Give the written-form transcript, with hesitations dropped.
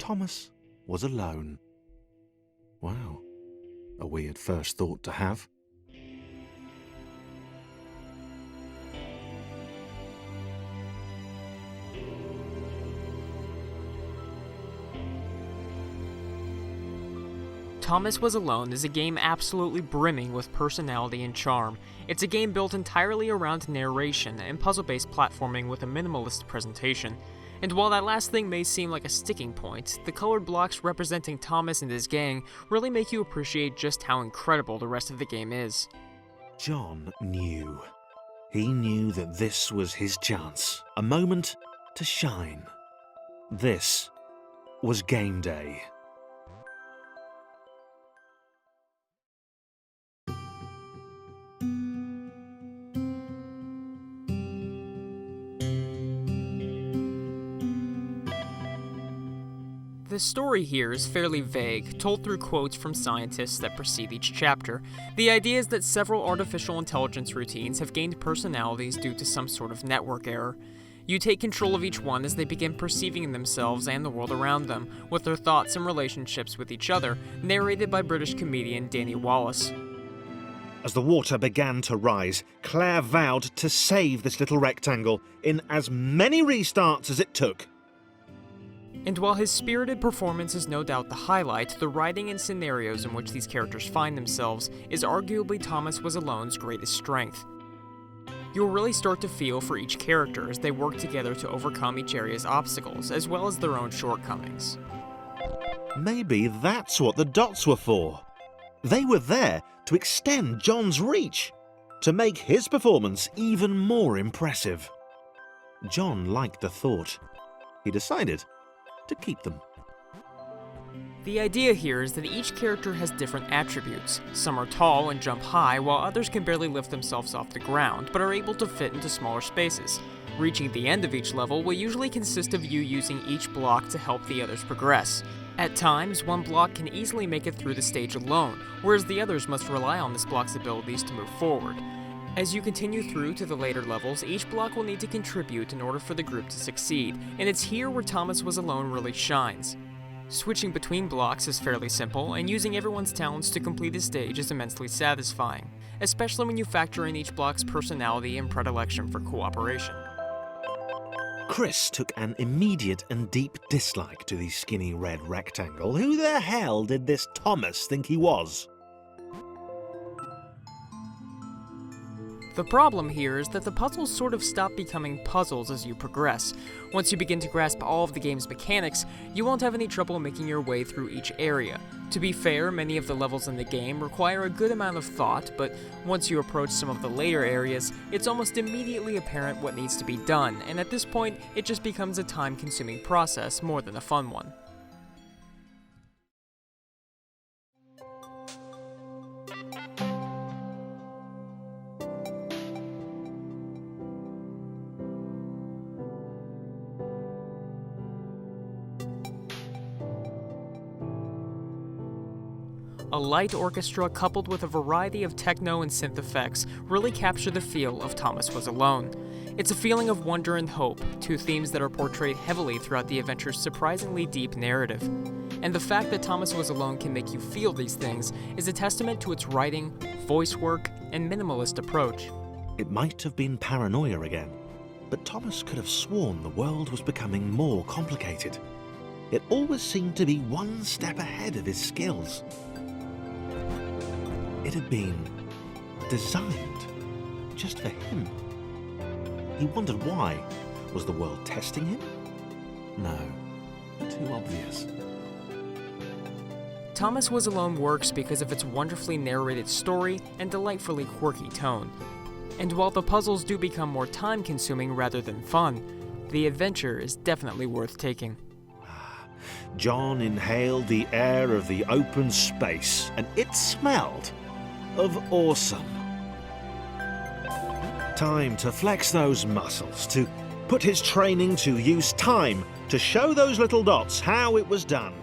Thomas was alone. Wow, a weird first thought to have. Thomas Was Alone is a game absolutely brimming with personality and charm. It's a game built entirely around narration and puzzle-based platforming with a minimalist presentation. And while that last thing may seem like a sticking point, the colored blocks representing Thomas and his gang really make you appreciate just how incredible the rest of the game is. John knew. He knew that this was his chance, a moment to shine. This was game day. The story here is fairly vague, told through quotes from scientists that precede each chapter. The idea is that several artificial intelligence routines have gained personalities due to some sort of network error. You take control of each one as they begin perceiving themselves and the world around them, with their thoughts and relationships with each other, narrated by British comedian Danyawelly. As the water began to rise, Claire vowed to save this little rectangle in as many restarts as it took. And while his spirited performance is no doubt the highlight, the writing and scenarios in which these characters find themselves is arguably Thomas Was Alone's greatest strength. You'll really start to feel for each character as they work together to overcome each area's obstacles, as well as their own shortcomings. Maybe that's what the dots were for. They were there to extend John's reach, to make his performance even more impressive. John liked the thought. He decided to keep them. The idea here is that each character has different attributes. Some are tall and jump high, while others can barely lift themselves off the ground, but are able to fit into smaller spaces. Reaching the end of each level will usually consist of you using each block to help the others progress. At times, one block can easily make it through the stage alone, whereas the others must rely on this block's abilities to move forward. As you continue through to the later levels, each block will need to contribute in order for the group to succeed, and it's here where Thomas Was Alone really shines. Switching between blocks is fairly simple, and using everyone's talents to complete a stage is immensely satisfying, especially when you factor in each block's personality and predilection for cooperation. Chris took an immediate and deep dislike to the skinny red rectangle. Who the hell did this Thomas think he was? The problem here is that the puzzles sort of stop becoming puzzles as you progress. Once you begin to grasp all of the game's mechanics, you won't have any trouble making your way through each area. To be fair, many of the levels in the game require a good amount of thought, but once you approach some of the later areas, it's almost immediately apparent what needs to be done, and at this point, it just becomes a time-consuming process more than a fun one. A light orchestra coupled with a variety of techno and synth effects really capture the feel of Thomas Was Alone. It's a feeling of wonder and hope, two themes that are portrayed heavily throughout the adventure's surprisingly deep narrative. And the fact that Thomas Was Alone can make you feel these things is a testament to its writing, voice work, and minimalist approach. It might have been paranoia again, but Thomas could have sworn the world was becoming more complicated. It always seemed to be one step ahead of his skills. It had been designed just for him. He wondered why. Was the world testing him? No, too obvious. Thomas Was Alone works because of its wonderfully narrated story and delightfully quirky tone. And while the puzzles do become more time-consuming rather than fun, the adventure is definitely worth taking. John inhaled the air of the open space, and it smelled of awesome. Time to flex those muscles, to put his training to use, time to show those little dots how it was done.